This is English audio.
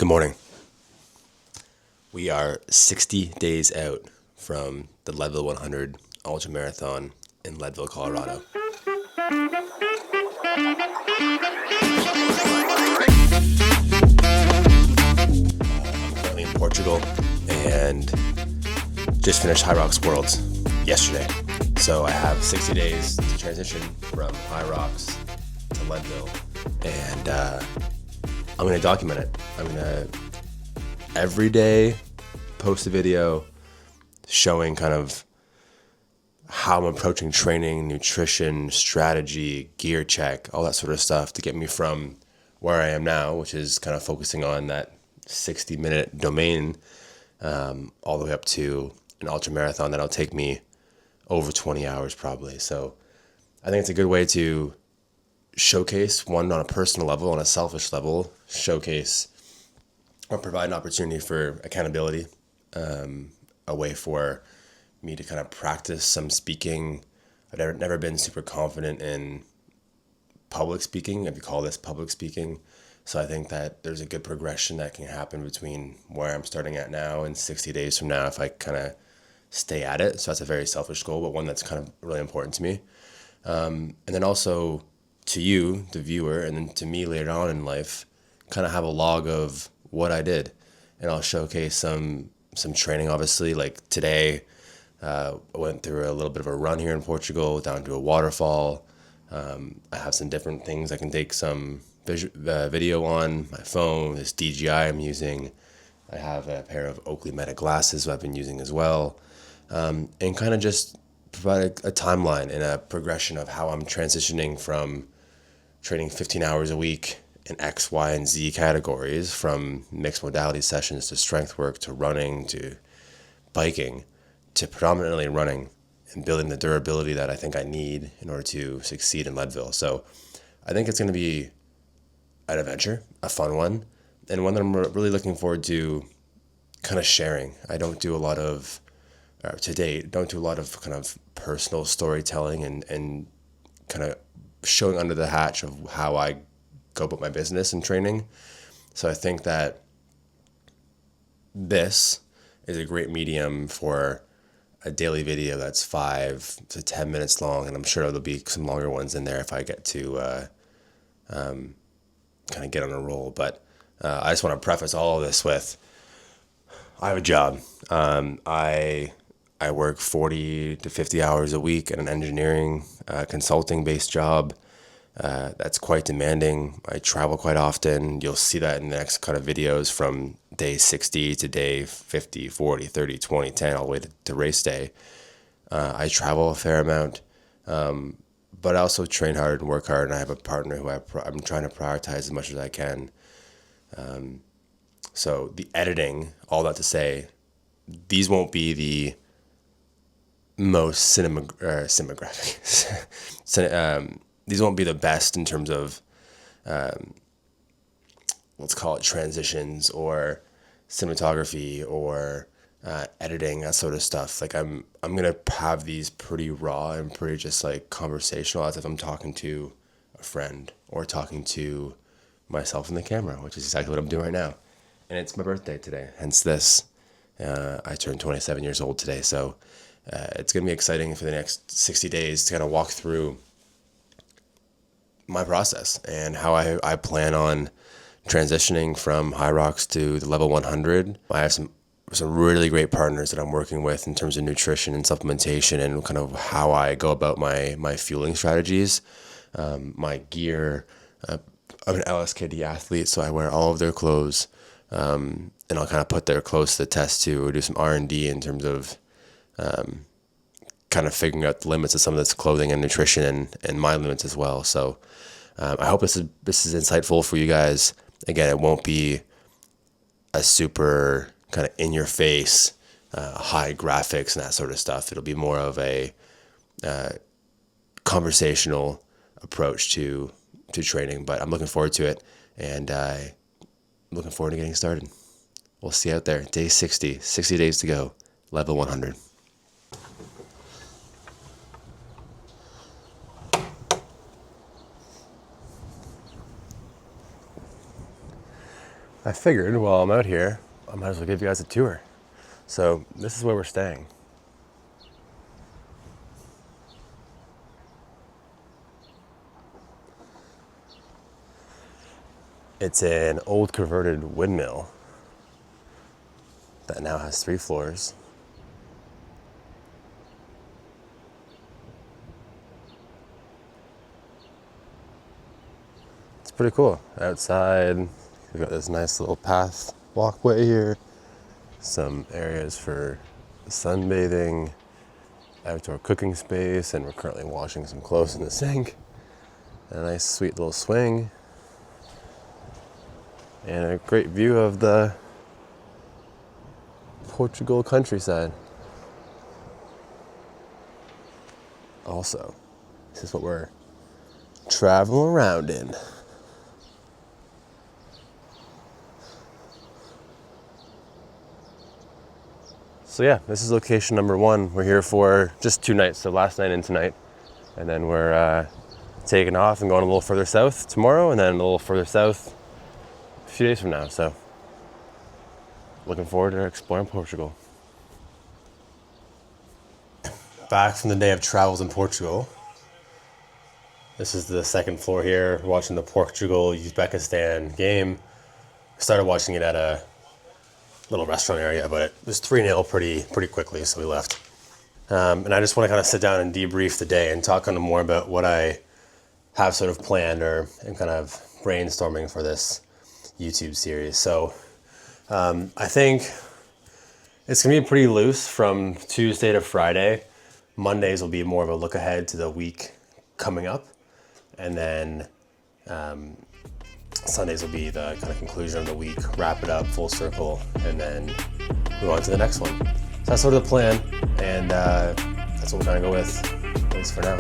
Good morning. We are 60 days out from the Leadville 100 Ultramarathon in Leadville, Colorado. I'm currently in Portugal and just finished HYROX Worlds yesterday. So I have 60 days to transition from HYROX to Leadville, and I'm going to document it. I'm going to every day post a video showing kind of how I'm approaching training, nutrition, strategy, gear check, all that sort of stuff to get me from where I am now, which is kind of focusing on that 60-minute domain, all the way up to an ultramarathon that'll take me over 20 hours probably. So I think it's a good way to showcase, one, on a personal level, on a selfish level, showcase or provide an opportunity for accountability, a way for me to kind of practice some speaking. I've never been super confident in public speaking, if you call this public speaking. So I think that there's a good progression that can happen between where I'm starting at now and 60 days from now if I kind of stay at it. So that's a very selfish goal, but one that's kind of really important to me. And then also to you, the viewer, and then to me later on in life, kind of have a log of what I did. And I'll showcase some training, obviously. Like today, I went through a little bit of a run here in Portugal, down to a waterfall. I have some different things I can take some video on my phone, this DJI I'm using. I have a pair of Oakley Meta glasses I've been using as well. And kind of just provide a timeline and a progression of how I'm transitioning from training 15 hours a week in X, Y, and Z categories, from mixed modality sessions to strength work to running to biking to predominantly running and building the durability that I think I need in order to succeed in Leadville. So I think it's going to be an adventure, a fun one, and one that I'm really looking forward to kind of sharing. I don't do a lot of, to date, don't do a lot of kind of personal storytelling and kind of showing under the hatch of how I go about my business and training. So I think that this is a great medium for a daily video that's 5 to 10 minutes long, and I'm sure there'll be some longer ones in there if I get to kind of get on a roll. But I just want to preface all of this with, I have a job. I work 40 to 50 hours a week at an engineering consulting-based job. That's quite demanding. I travel quite often. You'll see that in the next kind of videos from day 60 to day 50, 40, 30, 20, 10, all the way to race day. I travel a fair amount, but I also train hard and work hard, and I have a partner who I'm trying to prioritize as much as I can. So the editing, all that to say, these won't be the most cinematographic. These won't be the best in terms of, let's call it transitions or cinematography or editing, that sort of stuff. Like I'm gonna have these pretty raw and pretty just like conversational, as if I'm talking to a friend or talking to myself in the camera, which is exactly what I'm doing right now. And it's my birthday today, hence this. I turned 27 years old today, so it's gonna be exciting for the next 60 days to kind of walk through my process and how I plan on transitioning from HYROX to the level 100. I have some really great partners that I'm working with in terms of nutrition and supplementation and kind of how I go about my fueling strategies. My gear, I'm an LSKD athlete, so I wear all of their clothes, and I'll kind of put their clothes to the test too, or do some R&D in terms of kind of figuring out the limits of some of this clothing and nutrition and my limits as well. So I hope this is insightful for you guys. Again, it won't be a super kind of in your face, high graphics and that sort of stuff. It'll be more of a conversational approach to training, but I'm looking forward to it, and I'm looking forward to getting started. We'll see you out there. Day 60 days to go, level 100. I figured while I'm out here, I might as well give you guys a tour. So this is where we're staying. It's an old converted windmill that now has 3 floors. It's pretty cool. Outside, we've got this nice little path walkway here, some areas for sunbathing, outdoor cooking space, and we're currently washing some clothes in the sink. And a nice sweet little swing. And a great view of the Portugal countryside. Also, this is what we're traveling around in. So yeah, this is location number 1. We're here for just 2 nights, so last night and tonight. And then we're taking off and going a little further south tomorrow, and then a little further south a few days from now. So looking forward to exploring Portugal. Back from the day of travels in Portugal. This is the 2nd floor here, watching the Portugal-Uzbekistan game. Started watching it at a little restaurant area, but it was 3-0 pretty quickly, so we left. And I just want to kind of sit down and debrief the day and talk kind of more about what I have sort of planned and kind of brainstorming for this YouTube series. So I think it's going to be pretty loose from Tuesday to Friday. Mondays will be more of a look ahead to the week coming up. And then Sundays will be the kind of conclusion of the week, wrap it up, full circle, and then move on to the next one. So that's sort of the plan, and that's what we're going to go with, at least for now.